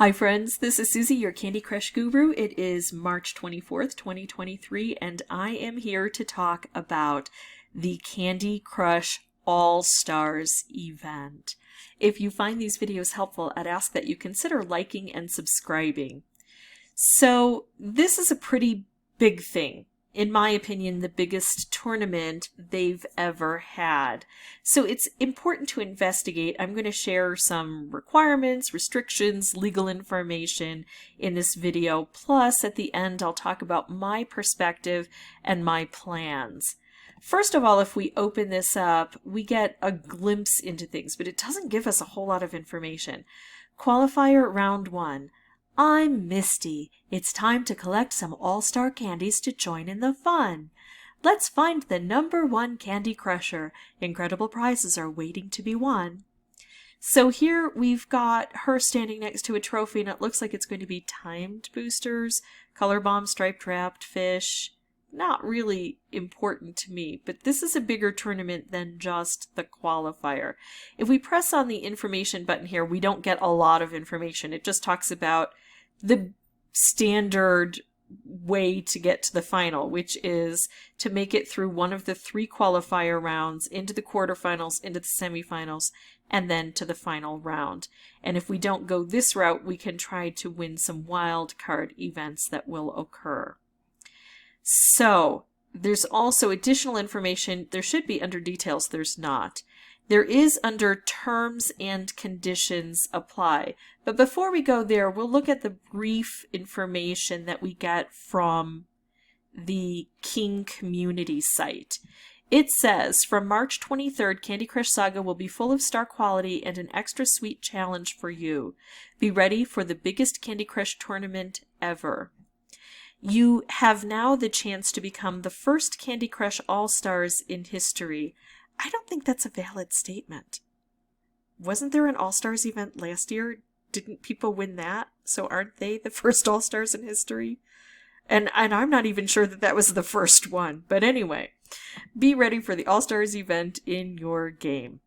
Hi friends, this is Suzy, your Candy Crush guru. It is March 24th, 2023, and I am here to talk about the Candy Crush All-Stars event. If you find these videos helpful, I'd ask that you consider liking and subscribing. So this is a pretty big thing. In my opinion, the biggest tournament they've ever had. So it's important to investigate. I'm going to share some requirements, restrictions, legal information in this video. Plus, at the end, I'll talk about my perspective and my plans. First of all, if we open this up, we get a glimpse into things, but it doesn't give us a whole lot of information. Qualifier round 1. I'm Misty. It's time to collect some all-star candies to join in the fun. Let's find the #1 Candy Crusher. Incredible prizes are waiting to be won. So here we've got her standing next to a trophy, and it looks like it's going to be timed boosters, color bomb, striped wrapped fish. Not really important to me, but this is a bigger tournament than just the qualifier. If we press on the information button here, we don't get a lot of information. It just talks about the standard way to get to the final, which is to make it through one of the 3 qualifier rounds, into the quarterfinals, into the semifinals, and then to the final round. And if we don't go this route, we can try to win some wild card events that will occur. So there's also additional information. There should be under details. There's not. There is under terms and conditions apply. But before we go there, we'll look at the brief information that we get from the King community site. It says, from March 23rd, Candy Crush Saga will be full of star quality and an extra sweet challenge for you. Be ready for the biggest Candy Crush tournament ever. You have now the chance to become the first Candy Crush All-Stars in history. I don't think that's a valid statement. Wasn't there an All-Stars event last year? Didn't people win that? So aren't they the first All-Stars in history? And I'm not even sure that that was the first one. But anyway, be ready for the All-Stars event in your game.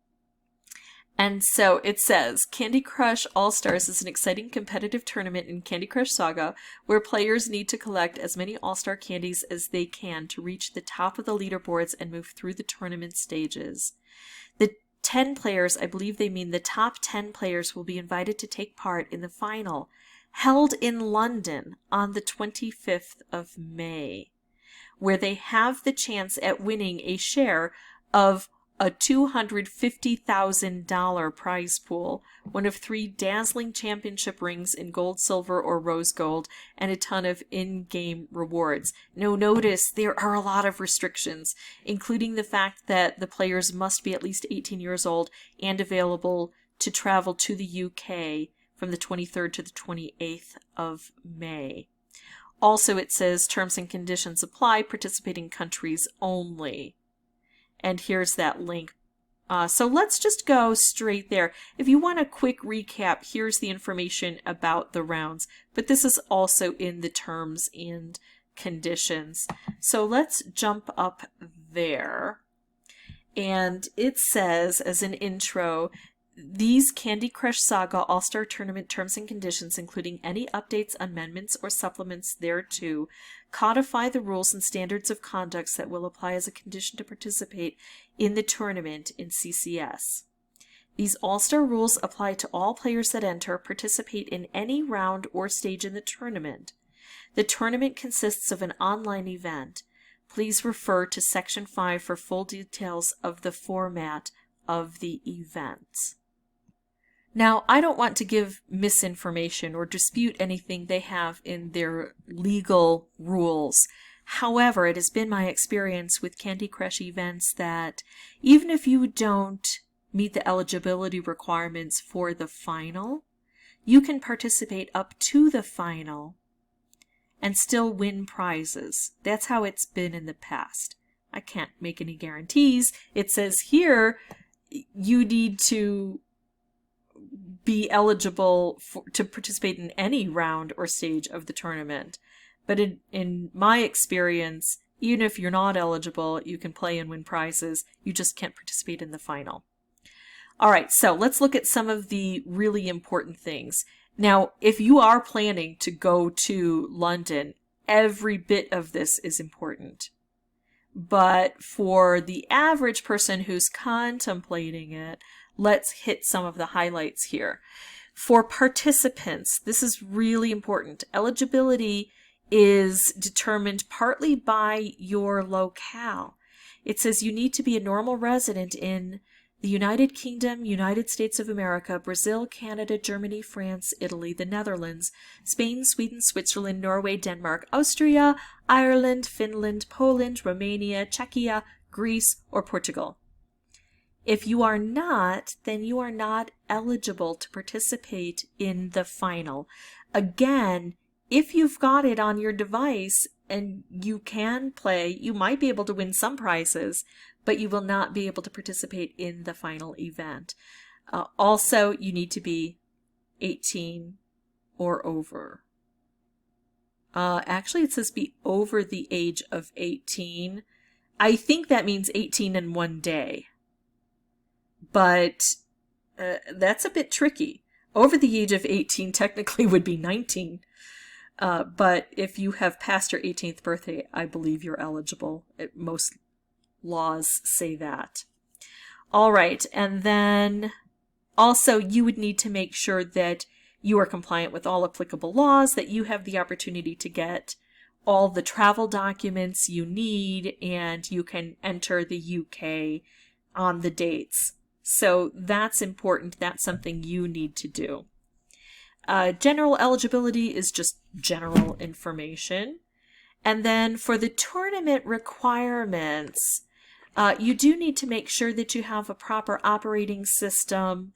And so it says, Candy Crush All-Stars is an exciting competitive tournament in Candy Crush Saga where players need to collect as many All-Star candies as they can to reach the top of the leaderboards and move through the tournament stages. The 10 players, I believe they mean the top 10 players, will be invited to take part in the final, held in London on the 25th of May, where they have the chance at winning a share of a $250,000 prize pool, one of 3 dazzling championship rings in gold, silver, or rose gold, and a ton of in-game rewards. Now notice there are a lot of restrictions, including the fact that the players must be at least 18 years old and available to travel to the UK from the 23rd to the 28th of May. Also, it says terms and conditions apply, participating countries only. And here's that link. So let's just go straight there. If you want a quick recap, here's the information about the rounds. But this is also in the terms and conditions. So let's jump up there. And it says, as an intro, these Candy Crush Saga All-Star Tournament terms and conditions, including any updates, amendments, or supplements thereto, codify the rules and standards of conduct that will apply as a condition to participate in the tournament in CCS. These All-Star rules apply to all players that enter, participate in any round or stage in the tournament. The tournament consists of an online event. Please refer to Section 5 for full details of the format of the event. Now, I don't want to give misinformation or dispute anything they have in their legal rules. However, it has been my experience with Candy Crush events that even if you don't meet the eligibility requirements for the final, you can participate up to the final and still win prizes. That's how it's been in the past. I can't make any guarantees. It says here you need to be eligible to participate in any round or stage of the tournament. But in my experience, even if you're not eligible, you can play and win prizes. You just can't participate in the final. All right, so let's look at some of the really important things. Now, if you are planning to go to London, every bit of this is important. But for the average person who's contemplating it, let's hit some of the highlights here. For participants, this is really important. Eligibility is determined partly by your locale. It says you need to be a normal resident in the United Kingdom, United States of America, Brazil, Canada, Germany, France, Italy, the Netherlands, Spain, Sweden, Switzerland, Norway, Denmark, Austria, Ireland, Finland, Poland, Romania, Czechia, Greece, or Portugal. If you are not, then you are not eligible to participate in the final. Again, if you've got it on your device and you can play, you might be able to win some prizes, but you will not be able to participate in the final event. Also, you need to be 18 or over. Actually, it says be over the age of 18. I think that means 18 in one day. But that's a bit tricky. Over the age of 18 technically would be 19. But if you have passed your 18th birthday, I believe you're eligible. Most laws say that. All right, and then also you would need to make sure that you are compliant with all applicable laws, that you have the opportunity to get all the travel documents you need, and you can enter the UK on the dates. So that's important. That's something you need to do. General eligibility is just general information. And then for the tournament requirements, you do need to make sure that you have a proper operating system.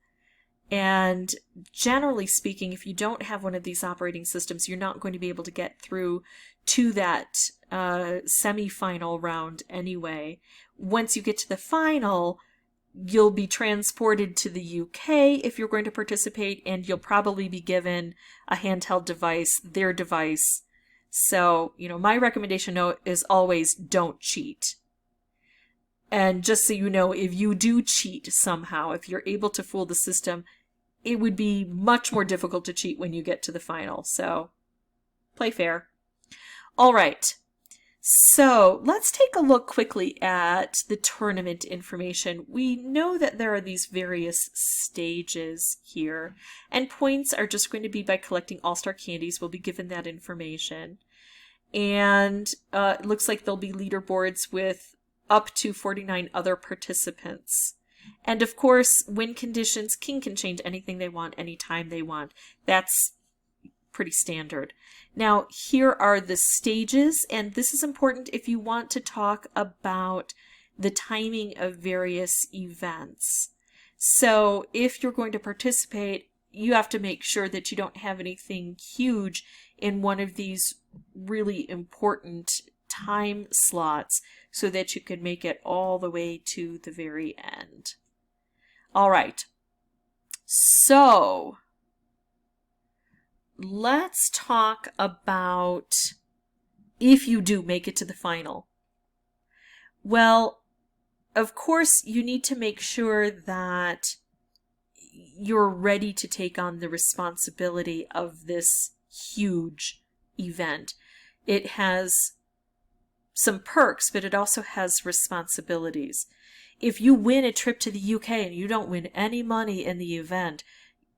And generally speaking, if you don't have one of these operating systems, you're not going to be able to get through to that semi-final round anyway. Once you get to the final, you'll be transported to the UK if you're going to participate, and you'll probably be given a handheld device, their device. So, my recommendation note is always don't cheat. And just so you know, if you do cheat somehow, if you're able to fool the system, it would be much more difficult to cheat when you get to the final. So, play fair. All right. So let's take a look quickly at the tournament information. We know that there are these various stages here, and points are just going to be by collecting all-star candies. We'll be given that information. And it looks like there'll be leaderboards with up to 49 other participants. And of course, win conditions, King can change anything they want, anytime they want. That's pretty standard. Now, here are the stages, and this is important if you want to talk about the timing of various events. So if you're going to participate, you have to make sure that you don't have anything huge in one of these really important time slots so that you can make it all the way to the very end. All right. So let's talk about if you do make it to the final. Well, of course, you need to make sure that you're ready to take on the responsibility of this huge event. It has some perks, but it also has responsibilities. If you win a trip to the UK and you don't win any money in the event,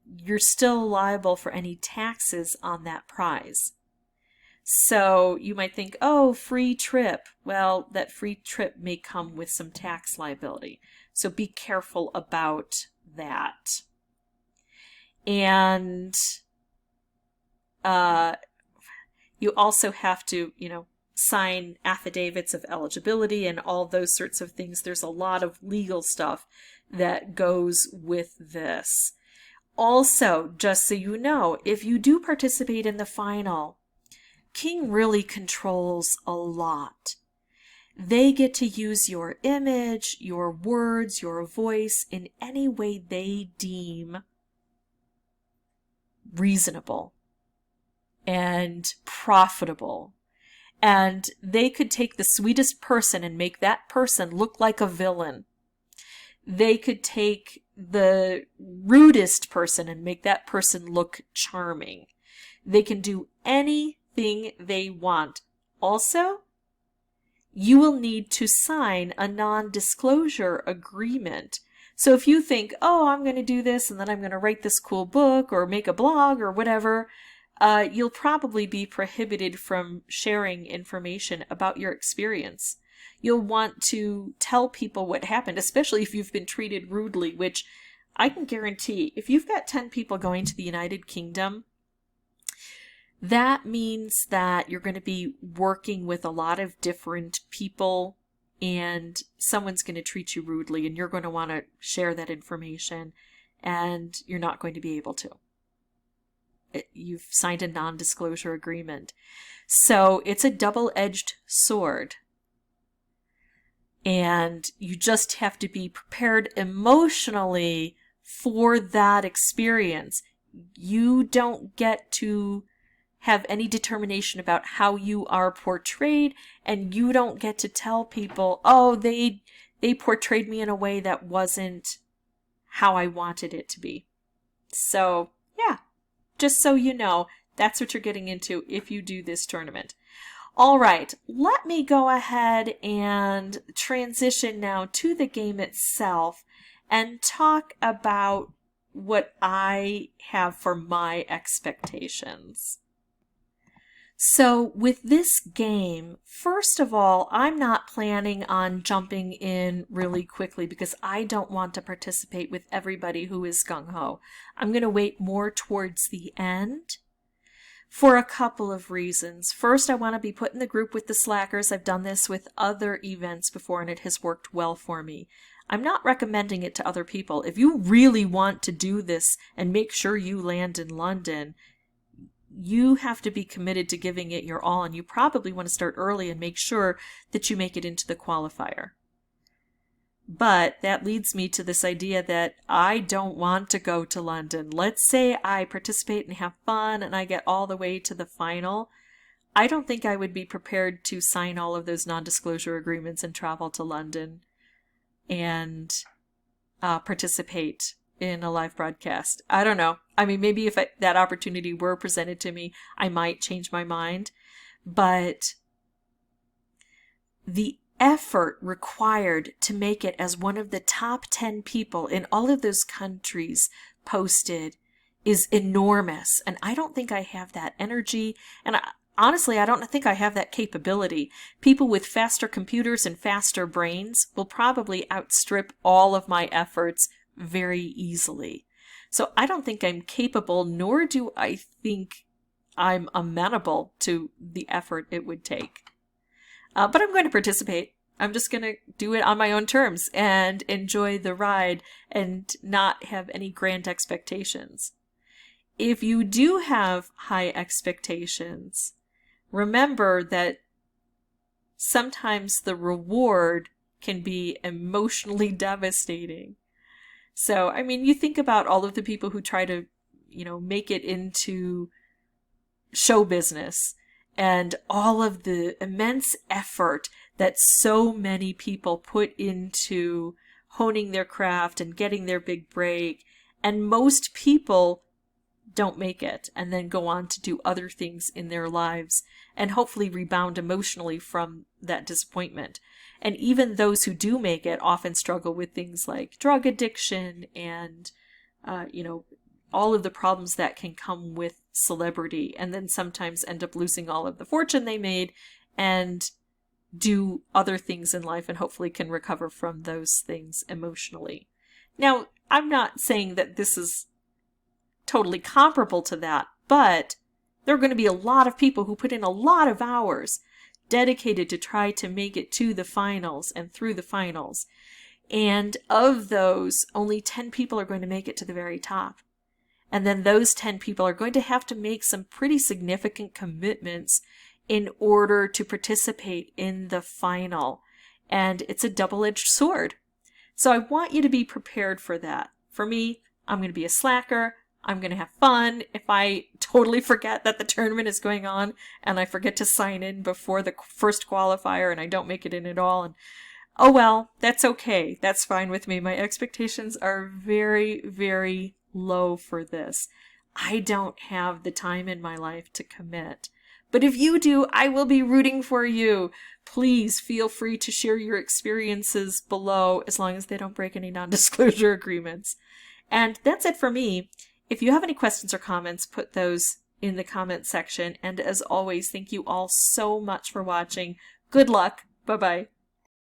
you're still liable for any taxes on that prize. So you might think, oh, free trip. Well, that free trip may come with some tax liability. So be careful about that. And you also have to, sign affidavits of eligibility and all those sorts of things. There's a lot of legal stuff that goes with this. Also, just so you know, if you do participate in the final, King really controls a lot. They get to use your image, your words, your voice in any way they deem reasonable and profitable. And they could take the sweetest person and make that person look like a villain. They could take the rudest person and make that person look charming. They can do anything they want. Also, you will need to sign a non-disclosure agreement. So if you think, oh, I'm going to do this and then I'm going to write this cool book or make a blog or whatever, you'll probably be prohibited from sharing information about your experience. You'll want to tell people what happened, especially if you've been treated rudely, which I can guarantee if you've got 10 people going to the United Kingdom, that means that you're going to be working with a lot of different people and someone's going to treat you rudely and you're going to want to share that information and you're not going to be able to. You've signed a non-disclosure agreement. So it's a double-edged sword. And you just have to be prepared emotionally for that experience. You don't get to have any determination about how you are portrayed, and you don't get to tell people, oh, they portrayed me in a way that wasn't how I wanted it to be. So, yeah, just so you know, that's what you're getting into if you do this tournament. All right, let me go ahead and transition now to the game itself and talk about what I have for my expectations. So with this game, first of all, I'm not planning on jumping in really quickly because I don't want to participate with everybody who is gung-ho. I'm going to wait more towards the end for a couple of reasons. First, I want to be put in the group with the slackers. I've done this with other events before and it has worked well for me. I'm not recommending it to other people. If you really want to do this and make sure you land in London, you have to be committed to giving it your all, and you probably want to start early and make sure that you make it into the qualifier. But that leads me to this idea that I don't want to go to London. Let's say I participate and have fun and I get all the way to the final. I don't think I would be prepared to sign all of those non-disclosure agreements and travel to London and participate in a live broadcast. I don't know. I mean, maybe if that opportunity were presented to me, I might change my mind. But the effort required to make it as one of the top 10 people in all of those countries posted is enormous. And I don't think I have that energy. And honestly, I don't think I have that capability. People with faster computers and faster brains will probably outstrip all of my efforts very easily. So I don't think I'm capable, nor do I think I'm amenable to the effort it would take. But I'm going to participate. I'm just going to do it on my own terms and enjoy the ride and not have any grand expectations. If you do have high expectations, remember that sometimes the reward can be emotionally devastating. So, I mean, you think about all of the people who try to, make it into show business and all of the immense effort that so many people put into honing their craft and getting their big break. And most people don't make it and then go on to do other things in their lives and hopefully rebound emotionally from that disappointment. And even those who do make it often struggle with things like drug addiction and, all of the problems that can come with celebrity, and then sometimes end up losing all of the fortune they made and do other things in life and hopefully can recover from those things emotionally. Now, I'm not saying that this is totally comparable to that, but there are going to be a lot of people who put in a lot of hours dedicated to try to make it to the finals and through the finals. And of those, only 10 people are going to make it to the very top. And then those 10 people are going to have to make some pretty significant commitments in order to participate in the final. And it's a double-edged sword. So I want you to be prepared for that. For me, I'm going to be a slacker. I'm going to have fun. If I totally forget that the tournament is going on and I forget to sign in before the first qualifier and I don't make it in at all, and Oh well, that's okay. That's fine with me. My expectations are very, very low for this. I don't have the time in my life to commit. But if you do, I will be rooting for you. Please feel free to share your experiences below, as long as they don't break any non-disclosure agreements. And that's it for me. If you have any questions or comments, put those in the comment section. And as always, thank you all so much for watching. Good luck. Bye-bye.